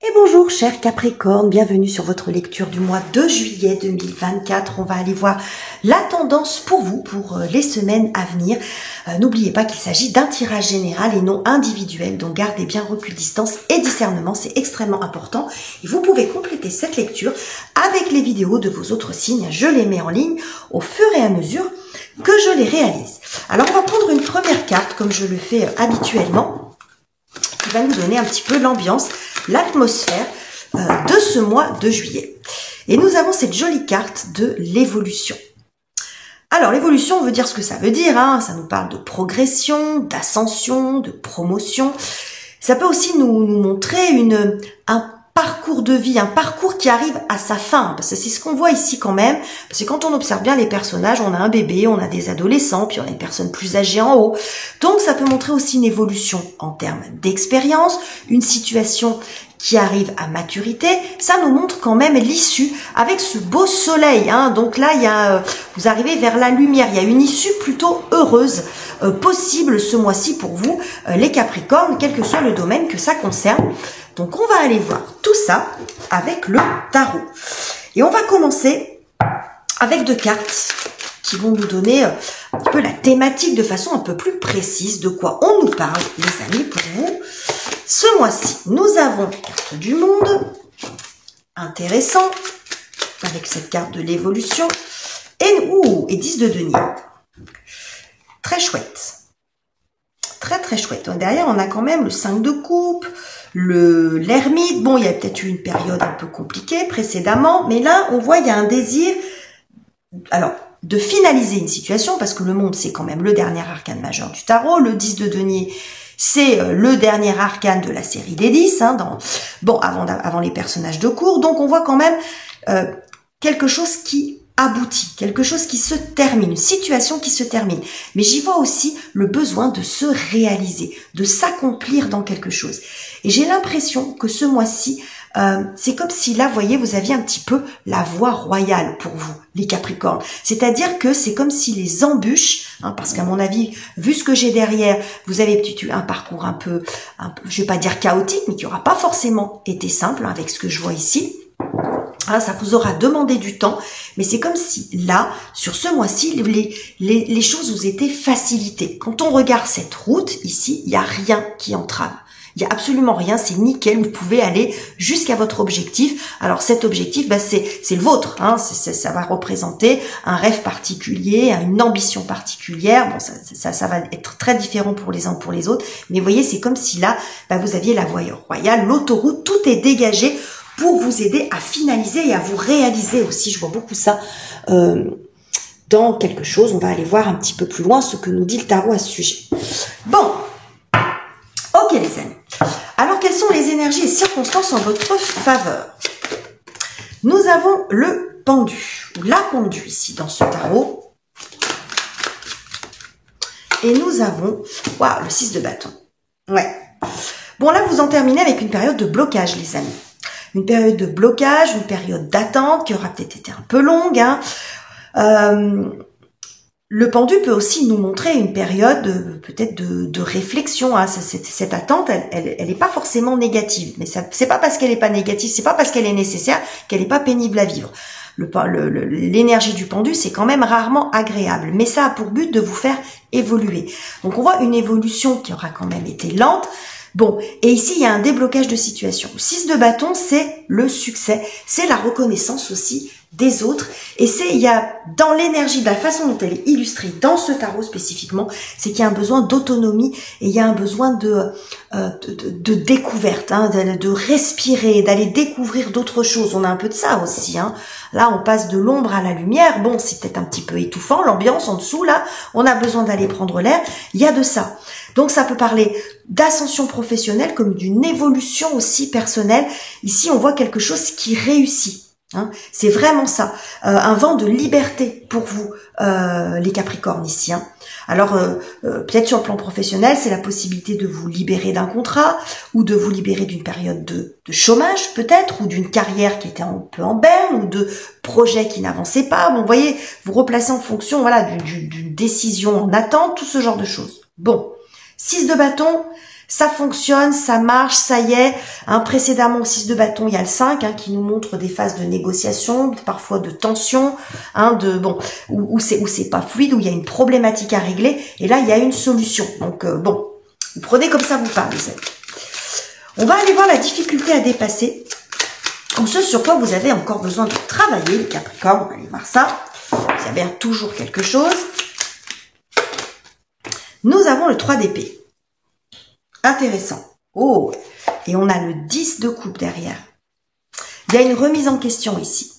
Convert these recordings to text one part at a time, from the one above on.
Et bonjour chers Capricorne, bienvenue sur votre lecture du mois de juillet 2024. On va aller voir la tendance pour vous pour les semaines à venir. N'oubliez pas qu'il s'agit d'un tirage général et non individuel, donc gardez bien recul, distance et discernement, c'est extrêmement important. Et vous pouvez compléter cette lecture avec les vidéos de vos autres signes. Je les mets en ligne au fur et à mesure que je les réalise. Alors on va prendre une première carte comme je le fais habituellement, qui va nous donner un petit peu l'ambiance, l'atmosphère de ce mois de juillet. Et nous avons cette jolie carte de l'évolution. Alors l'évolution veut dire ce que ça veut dire, hein. Ça nous parle de progression, d'ascension, de promotion. Ça peut aussi nous montrer un parcours de vie, un parcours qui arrive à sa fin, parce que c'est ce qu'on voit ici quand même, parce que quand on observe bien les personnages, on a un bébé, on a des adolescents, puis on a une personne plus âgée en haut, donc ça peut montrer aussi une évolution en termes d'expérience, une situation qui arrive à maturité, ça nous montre quand même l'issue avec ce beau soleil, hein. Donc là, vous arrivez vers la lumière, il y a une issue plutôt heureuse possible ce mois-ci pour vous, les Capricornes, quel que soit le domaine que ça concerne. Donc on va aller voir tout ça avec le tarot. Et on va commencer avec deux cartes qui vont nous donner un petit peu la thématique de façon un peu plus précise de quoi on nous parle, les amis, pour vous. Ce mois-ci, nous avons carte du monde, intéressant, avec cette carte de l'évolution, et 10 de denier. Très chouette. Très très chouette. Donc, derrière, on a quand même le 5 de coupe, l'ermite. Bon, il y a peut-être eu une période un peu compliquée précédemment, mais là, on voit il y a un désir, alors, de finaliser une situation, parce que le monde, c'est quand même le dernier arcane majeur du tarot. Le 10 de denier, c'est le dernier arcane de la série des 10, hein, avant les personnages de cours. Donc, on voit quand même quelque chose qui aboutit, quelque chose qui se termine, une situation qui se termine. Mais j'y vois aussi le besoin de se réaliser, de s'accomplir dans quelque chose. Et j'ai l'impression que ce mois-ci, c'est comme si là, vous voyez, vous aviez un petit peu la voie royale pour vous, les Capricornes. C'est-à-dire que c'est comme si les embûches, hein, parce qu'à mon avis, vu ce que j'ai derrière, vous avez peut-être eu un parcours un peu, je vais pas dire chaotique, mais qui aura pas forcément été simple, hein, avec ce que je vois ici. Ah, ça vous aura demandé du temps, mais c'est comme si là, sur ce mois-ci, les choses vous étaient facilitées. Quand on regarde cette route, ici, il n'y a rien qui entrave. Il n'y a absolument rien, c'est nickel, vous pouvez aller jusqu'à votre objectif. Alors cet objectif, c'est le vôtre, hein. Ça va représenter un rêve particulier, une ambition particulière. Bon, ça va être très différent pour les uns pour les autres, mais vous voyez, c'est comme si là, vous aviez la voie royale, l'autoroute, tout est dégagé pour vous aider à finaliser et à vous réaliser aussi. Je vois beaucoup ça dans quelque chose. On va aller voir un petit peu plus loin ce que nous dit le tarot à ce sujet. Bon, ok les amis. Alors, quelles sont les énergies et circonstances en votre faveur? Nous avons le pendu, ou la pendue ici dans ce tarot. Et nous avons, waouh, le 6 de bâton. Ouais. Bon, là, vous en terminez avec une période de blocage, les amis. Une période de blocage, une période d'attente qui aura peut-être été un peu longue, hein. Le pendu peut aussi nous montrer une période peut-être de réflexion, hein. Cette attente, elle est pas forcément négative, mais c'est pas parce qu'elle est pas négative, c'est pas parce qu'elle est nécessaire qu'elle est pas pénible à vivre. L'énergie du pendu, c'est quand même rarement agréable, mais ça a pour but de vous faire évoluer. Donc on voit une évolution qui aura quand même été lente. Bon, et ici, il y a un déblocage de situation. Le 6 de bâton, c'est le succès, c'est la reconnaissance aussi des autres. Et il y a, dans l'énergie, de la façon dont elle est illustrée dans ce tarot spécifiquement, c'est qu'il y a un besoin d'autonomie et il y a un besoin de découverte, hein, de respirer, d'aller découvrir d'autres choses. On a un peu de ça aussi, hein. Là, on passe de l'ombre à la lumière. Bon, c'est peut-être un petit peu étouffant, l'ambiance en dessous, là. On a besoin d'aller prendre l'air. Il y a de ça. Donc, ça peut parler d'ascension professionnelle comme d'une évolution aussi personnelle. Ici, on voit quelque chose qui réussit. Hein, c'est vraiment ça, un vent de liberté pour vous, les Capricornes ici. Hein. Alors, peut-être sur le plan professionnel, c'est la possibilité de vous libérer d'un contrat ou de vous libérer d'une période de chômage peut-être, ou d'une carrière qui était un peu en berne, ou de projets qui n'avançaient pas. Bon, vous voyez, vous replacez en fonction, voilà, d'une décision en attente, tout ce genre de choses. Bon, 6 de bâton, Ça fonctionne, ça marche, ça y est. Précédemment, au 6 de bâton, il y a le 5 qui nous montre des phases de négociation, parfois de tension, où c'est pas fluide, où il y a une problématique à régler. Et là, il y a une solution. Donc, vous prenez comme ça vous parle, les amis. On va aller voir la difficulté à dépasser, ou ce sur quoi vous avez encore besoin de travailler, les Capricornes. On va aller voir ça. Vous avez toujours quelque chose. Nous avons le 3 d'épée. Intéressant. Oh, et on a le 10 de coupe derrière. Il y a une remise en question ici.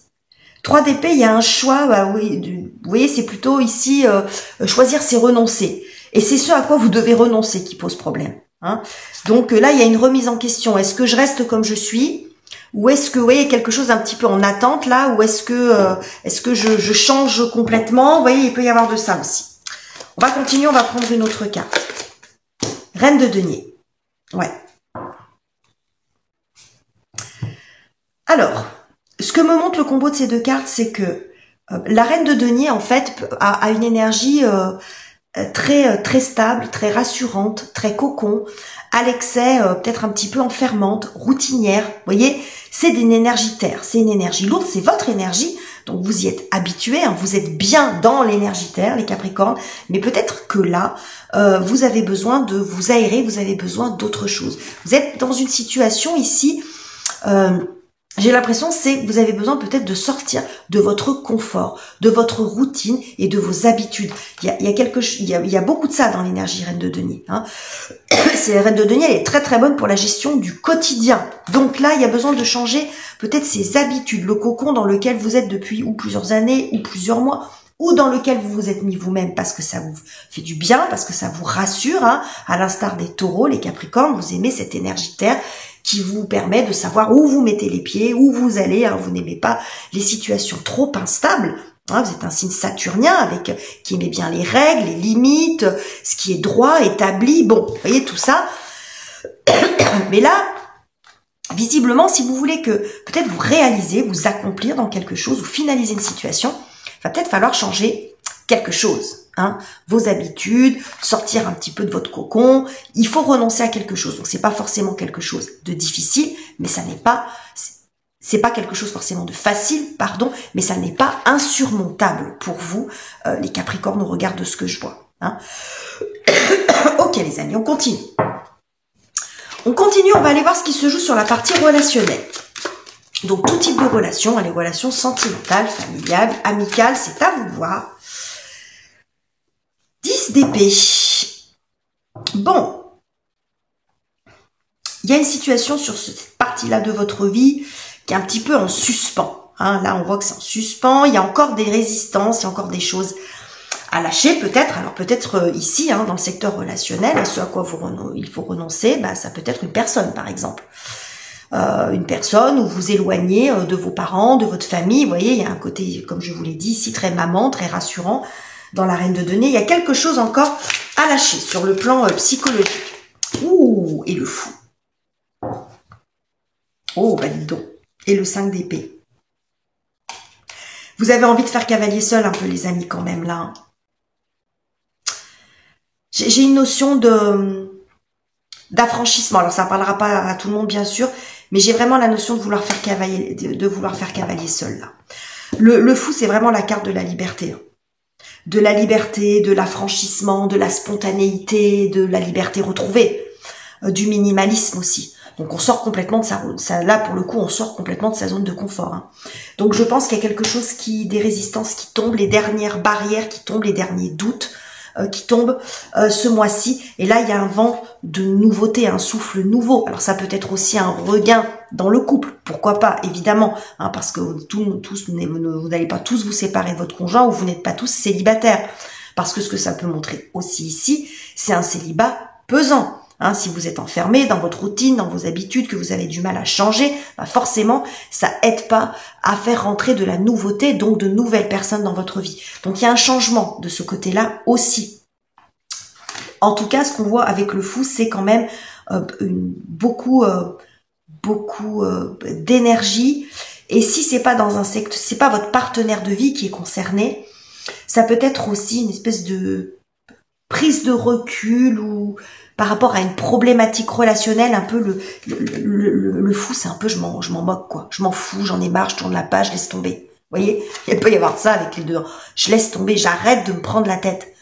3 d'épée, il y a un choix. Vous voyez, c'est plutôt ici, choisir, c'est renoncer. Et c'est ce à quoi vous devez renoncer qui pose problème. Donc là, il y a une remise en question. Est-ce que je reste comme je suis? Ou est-ce que, vous voyez, quelque chose un petit peu en attente là? Ou est-ce que je change complètement? Vous voyez, il peut y avoir de ça aussi. On va continuer, on va prendre une autre carte. Reine de denier. Ouais. Alors, ce que me montre le combo de ces deux cartes, c'est que la reine de denier, en fait, a une énergie très stable, très rassurante, très cocon, à l'excès, peut-être un petit peu enfermante, routinière. Vous voyez, c'est une énergie terre, c'est une énergie lourde, c'est votre énergie. Donc vous y êtes habitués, vous êtes bien dans l'énergie terre, les Capricornes, mais peut-être que là, vous avez besoin de vous aérer, vous avez besoin d'autre chose. Vous êtes dans une situation ici, j'ai l'impression c'est que vous avez besoin peut-être de sortir de votre confort, de votre routine et de vos habitudes. Il y a beaucoup de ça dans l'énergie reine de denier. C'est la reine de denier, elle est très très bonne pour la gestion du quotidien. Donc là, il y a besoin de changer peut-être ses habitudes, le cocon dans lequel vous êtes depuis ou plusieurs années ou plusieurs mois, ou dans lequel vous vous êtes mis vous-même parce que ça vous fait du bien, parce que ça vous rassure, à l'instar des taureaux, les Capricornes, vous aimez cette énergie terre qui vous permet de savoir où vous mettez les pieds, où vous allez, vous n'aimez pas les situations trop instables. Vous êtes un signe saturnien qui aimait bien les règles, les limites, ce qui est droit, établi. Bon, vous voyez tout ça. Mais là, visiblement, si vous voulez que peut-être vous réalisez, vous accomplir dans quelque chose, ou finaliser une situation, il va peut-être falloir changer quelque chose. Vos habitudes, sortir un petit peu de votre cocon. Il faut renoncer à quelque chose. Donc c'est pas forcément quelque chose de difficile, mais ça n'est pas... C'est pas quelque chose forcément de facile, pardon, mais ça n'est pas insurmontable pour vous, les Capricornes, au regard de ce que je vois. Ok les amis, on continue. On continue, on va aller voir ce qui se joue sur la partie relationnelle. Donc tout type de relation, les relations sentimentales, familiales, amicales, c'est à vous de voir. 10 d'épée. Bon. Il y a une situation sur cette partie-là de votre vie qui est un petit peu en suspens. Là, on voit que c'est en suspens. Il y a encore des résistances, il y a encore des choses à lâcher peut-être. Alors peut-être ici, dans le secteur relationnel, ce à quoi il faut renoncer, ça peut être une personne par exemple. Une personne où vous éloignez de vos parents, de votre famille. Vous voyez, il y a un côté, comme je vous l'ai dit ici, très maman, très rassurant dans la reine de denier. Il y a quelque chose encore à lâcher sur le plan psychologique. Ouh, et le fou. Oh, dis donc. Et le 5 d'épée. Vous avez envie de faire cavalier seul un peu, les amis, quand même, là. J'ai une notion d'affranchissement. Alors, ça ne parlera pas à tout le monde, bien sûr, mais j'ai vraiment la notion de vouloir faire cavalier seul, là. Le fou, c'est vraiment la carte de la liberté. De la liberté, de l'affranchissement, de la spontanéité, de la liberté retrouvée, du minimalisme aussi. Donc on sort complètement de là pour le coup on sort complètement de sa zone de confort. Donc je pense qu'il y a quelque chose des résistances qui tombent, les dernières barrières qui tombent, les derniers doutes qui tombent ce mois-ci. Et là il y a un vent de nouveauté, un souffle nouveau. Alors ça peut être aussi un regain dans le couple, pourquoi pas, évidemment, parce que vous n'allez pas tous vous séparer de votre conjoint ou vous n'êtes pas tous célibataires. Parce que ce que ça peut montrer aussi ici, c'est un célibat pesant. Si vous êtes enfermé dans votre routine, dans vos habitudes, que vous avez du mal à changer, forcément, ça aide pas à faire rentrer de la nouveauté, donc de nouvelles personnes dans votre vie. Donc, il y a un changement de ce côté-là aussi. En tout cas, ce qu'on voit avec le fou, c'est quand même beaucoup d'énergie. Et si c'est pas dans un secteur, c'est pas votre partenaire de vie qui est concerné, ça peut être aussi une espèce de prise de recul ou par rapport à une problématique relationnelle, un peu le fou, c'est un peu je m'en moque quoi. Je m'en fous, j'en ai marre, je tourne la page, je laisse tomber. Vous voyez, il peut y avoir ça avec les deux. Je laisse tomber, j'arrête de me prendre la tête.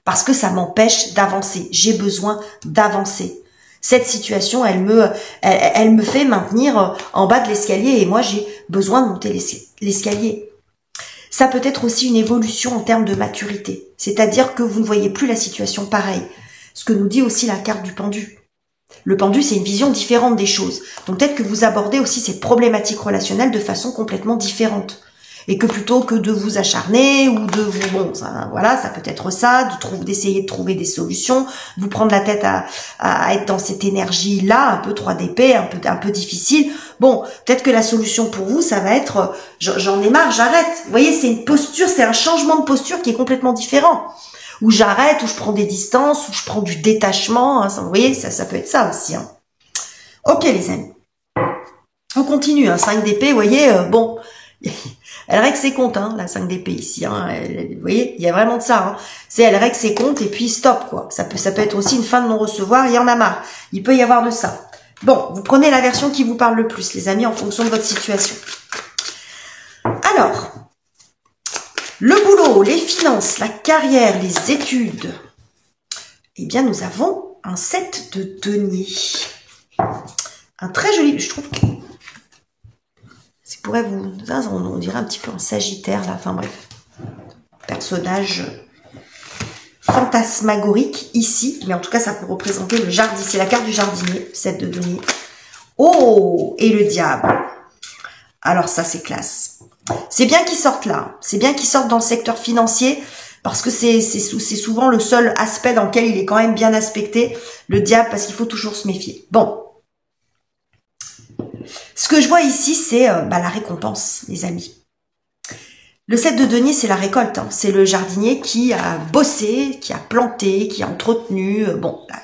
Parce que ça m'empêche d'avancer. J'ai besoin d'avancer. Cette situation, elle me fait maintenir en bas de l'escalier et moi, j'ai besoin de monter l'escalier. Ça peut être aussi une évolution en termes de maturité. C'est-à-dire que vous ne voyez plus la situation pareille. Ce que nous dit aussi la carte du pendu. Le pendu, c'est une vision différente des choses. Donc peut-être que vous abordez aussi ces problématiques relationnelles de façon complètement différente. Et que plutôt que de vous acharner ou de vous, bon, ça, voilà, ça peut être ça, d'essayer de trouver des solutions, de vous prendre la tête à être dans cette énergie-là, un peu 3DP, un peu difficile. Bon, peut-être que la solution pour vous, ça va être, j'en ai marre, j'arrête. Vous voyez, c'est une posture, c'est un changement de posture qui est complètement différent. Où j'arrête, où je prends des distances, où je prends du détachement. Hein, vous voyez, ça peut être ça aussi. Hein. Ok, les amis. On continue. Hein, 5 d'épée, vous voyez, bon. Elle règle ses comptes, hein, la 5 d'épée ici. Hein, vous voyez, il y a vraiment de ça. Hein. C'est elle règle ses comptes et puis stop, quoi. Ça peut être aussi une fin de non-recevoir. Il y en a marre. Il peut y avoir de ça. Bon, vous prenez la version qui vous parle le plus, les amis, en fonction de votre situation. Alors, le boulot, les finances, la carrière, les études. Eh bien, nous avons un 7 de denier. Un très joli, je trouve que ça pourrait vous, on dirait un petit peu un sagittaire là, enfin bref. Personnage fantasmagorique ici, mais en tout cas ça peut représenter le jardin, c'est la carte du jardinier, 7 de denier. Oh, et le diable. Alors ça c'est classe. C'est bien qu'ils sortent là, c'est bien qu'ils sortent dans le secteur financier, parce que c'est souvent le seul aspect dans lequel il est quand même bien aspecté, le diable, parce qu'il faut toujours se méfier. Bon. Ce que je vois ici, c'est la récompense, les amis. Le 7 de denier, c'est la récolte. Hein. C'est le jardinier qui a bossé, qui a planté, qui a entretenu,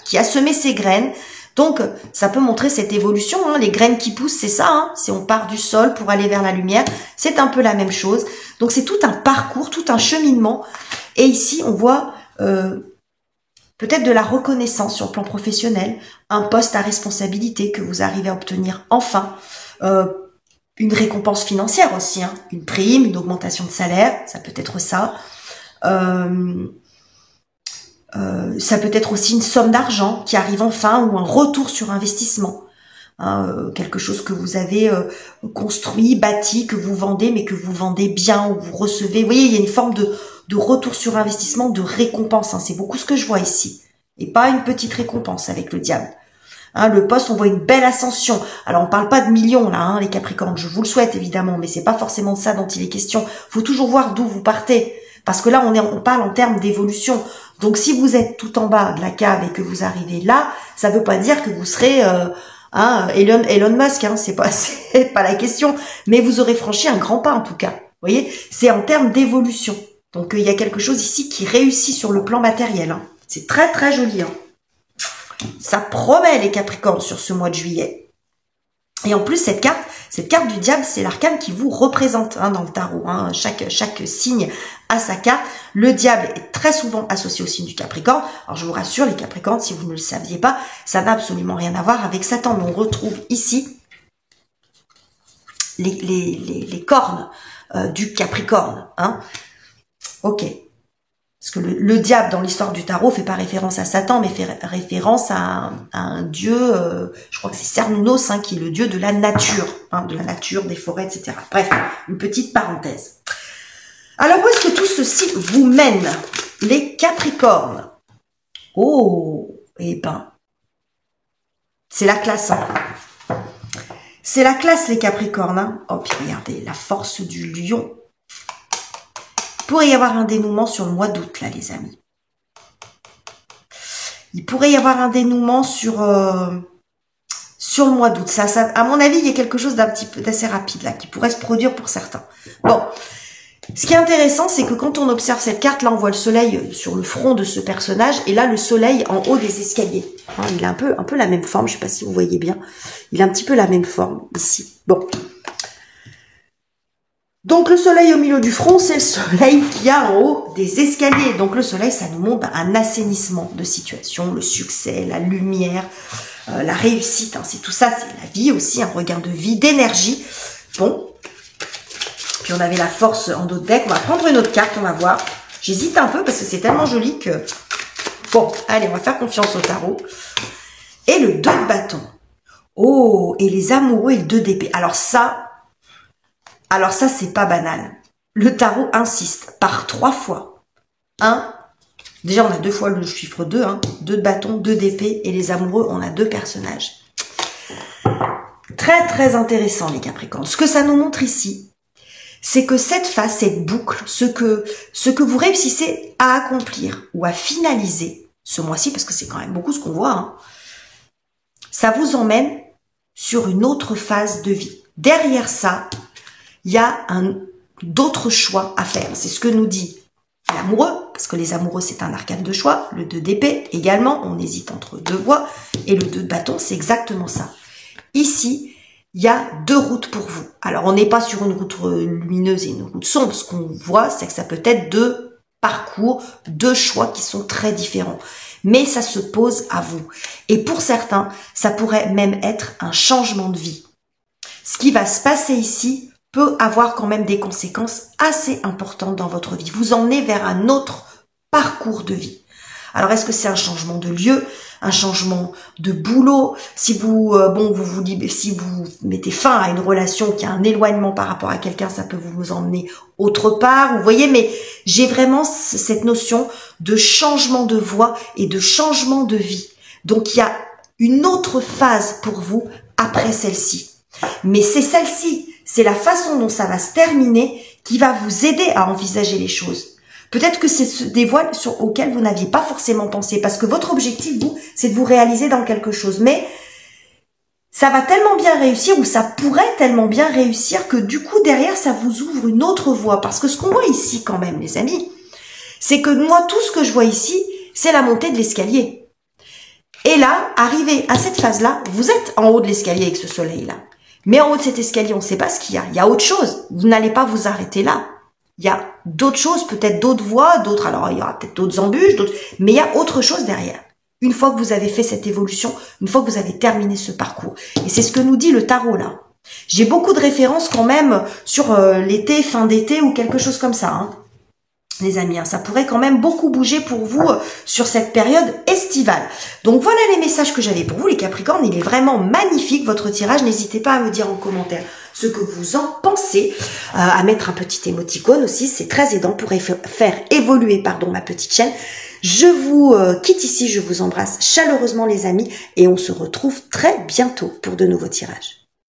qui a semé ses graines. Donc, ça peut montrer cette évolution. Hein. Les graines qui poussent, c'est ça. Hein. Si on part du sol pour aller vers la lumière, c'est un peu la même chose. Donc, c'est tout un parcours, tout un cheminement. Et ici, on voit peut-être de la reconnaissance sur le plan professionnel, un poste à responsabilité que vous arrivez à obtenir enfin, une récompense financière aussi, hein, une prime, une augmentation de salaire, ça peut être ça. Ça peut être aussi une somme d'argent qui arrive enfin ou un retour sur investissement. Hein, quelque chose que vous avez construit, bâti, que vous vendez, mais que vous vendez bien ou vous recevez. Vous voyez, il y a une forme de retour sur investissement, de récompense. Hein, c'est beaucoup ce que je vois ici. Et pas une petite récompense avec le diable. Hein, le poste, on voit une belle ascension. Alors, on parle pas de millions, là, hein, les Capricornes. Je vous le souhaite, évidemment, mais c'est pas forcément de ça dont il est question. Faut toujours voir d'où vous partez. Parce que là, on parle en termes d'évolution. Donc, si vous êtes tout en bas de la cave et que vous arrivez là, ça veut pas dire que vous serez Elon Musk. Hein, c'est pas la question. Mais vous aurez franchi un grand pas, en tout cas. Vous voyez, c'est en termes d'évolution. Donc, il y a quelque chose ici qui réussit sur le plan matériel. Hein. C'est très, très joli. Hein. Ça promet les Capricornes sur ce mois de juillet. Et en plus, cette carte du diable, c'est l'arcane qui vous représente hein, dans le tarot. Hein. Chaque signe a sa carte. Le diable est très souvent associé au signe du Capricorne. Alors, je vous rassure, les Capricornes, si vous ne le saviez pas, ça n'a absolument rien à voir avec Satan. Mais on retrouve ici les cornes du Capricorne. Hein. Ok. Parce que le diable, dans l'histoire du tarot, fait pas référence à Satan, mais fait référence à un dieu, je crois que c'est Cernunnos, hein, qui est le dieu de la nature, hein, des forêts, etc. Bref, une petite parenthèse. Alors, où est-ce que tout ceci vous mène, les Capricornes? Oh, eh ben, c'est la classe. Hein. C'est la classe, les Capricornes. Hein. Oh, puis regardez, la force du lion. Il pourrait y avoir un dénouement sur le mois d'août, là, les amis. Il pourrait y avoir un dénouement sur le mois d'août. Ça, à mon avis, il y a quelque chose d'assez rapide, là, qui pourrait se produire pour certains. Bon. Ce qui est intéressant, c'est que quand on observe cette carte, là, on voit le soleil sur le front de ce personnage, et là, le soleil en haut des escaliers. Hein, il a un peu la même forme, je ne sais pas si vous voyez bien. Il a un petit peu la même forme, ici. Bon. Donc le soleil au milieu du front, c'est le soleil qu'il y a en haut des escaliers. Donc le soleil, ça nous montre un assainissement de situation, le succès, la lumière, la réussite. Hein, c'est tout ça, c'est la vie aussi, un regain de vie, d'énergie. Bon. Puis on avait la force en dos de deck. On va prendre une autre carte, on va voir. J'hésite un peu parce que c'est tellement joli que... Bon, allez, on va faire confiance au tarot. Et le 2 de bâton. Oh, et les amoureux et le 2 d'épée. Alors ça, c'est pas banal. Le tarot insiste par 3 fois. 1, déjà on a 2 fois le chiffre 2, hein, 2 de bâton, 2 d'épée, et les amoureux, on a 2 personnages. Très très intéressant les Capricornes. Ce que ça nous montre ici, c'est que cette phase, cette boucle, ce que vous réussissez à accomplir ou à finaliser ce mois-ci, parce que c'est quand même beaucoup ce qu'on voit, hein, ça vous emmène sur une autre phase de vie. Derrière ça, il y a d'autres choix à faire. C'est ce que nous dit l'amoureux, parce que les amoureux, c'est un arcane de choix. Le 2 d'épée, également, on hésite entre 2 voies. Et le 2 de bâton, c'est exactement ça. Ici, il y a 2 routes pour vous. Alors, on n'est pas sur une route lumineuse et une route sombre. Ce qu'on voit, c'est que ça peut être 2 parcours, 2 choix qui sont très différents. Mais ça se pose à vous. Et pour certains, ça pourrait même être un changement de vie. Ce qui va se passer ici peut avoir quand même des conséquences assez importantes dans votre vie. Vous emmenez vers un autre parcours de vie. Alors, est-ce que c'est un changement de lieu, un changement de boulot? Si vous, si vous mettez fin à une relation qui a un éloignement par rapport à quelqu'un, ça peut vous emmener autre part. Vous voyez, mais j'ai vraiment cette notion de changement de voie et de changement de vie. Donc, il y a une autre phase pour vous après celle-ci. Mais c'est celle-ci, c'est la façon dont ça va se terminer qui va vous aider à envisager les choses. Peut-être que c'est des voies auxquelles vous n'aviez pas forcément pensé, parce que votre objectif, vous, c'est de vous réaliser dans quelque chose. Mais ça va tellement bien réussir, ou ça pourrait tellement bien réussir, que du coup, derrière, ça vous ouvre une autre voie. Parce que ce qu'on voit ici, quand même, les amis, c'est que moi, tout ce que je vois ici, c'est la montée de l'escalier. Et là, arrivé à cette phase-là, vous êtes en haut de l'escalier avec ce soleil-là. Mais en haut de cet escalier, on ne sait pas ce qu'il y a. Il y a autre chose. Vous n'allez pas vous arrêter là. Il y a d'autres choses, peut-être d'autres voies, d'autres, alors il y aura peut-être d'autres embûches, mais il y a autre chose derrière. Une fois que vous avez fait cette évolution, une fois que vous avez terminé ce parcours. Et c'est ce que nous dit le tarot là. J'ai beaucoup de références quand même sur l'été, fin d'été ou quelque chose comme ça, hein. Les amis, hein, ça pourrait quand même beaucoup bouger pour vous sur cette période estivale. Donc voilà les messages que j'avais pour vous les Capricornes. Il est vraiment magnifique votre tirage. N'hésitez pas à me dire en commentaire ce que vous en pensez, à mettre un petit émoticône aussi, c'est très aidant pour faire évoluer ma petite chaîne. Je vous quitte ici, je vous embrasse chaleureusement les amis et on se retrouve très bientôt pour de nouveaux tirages.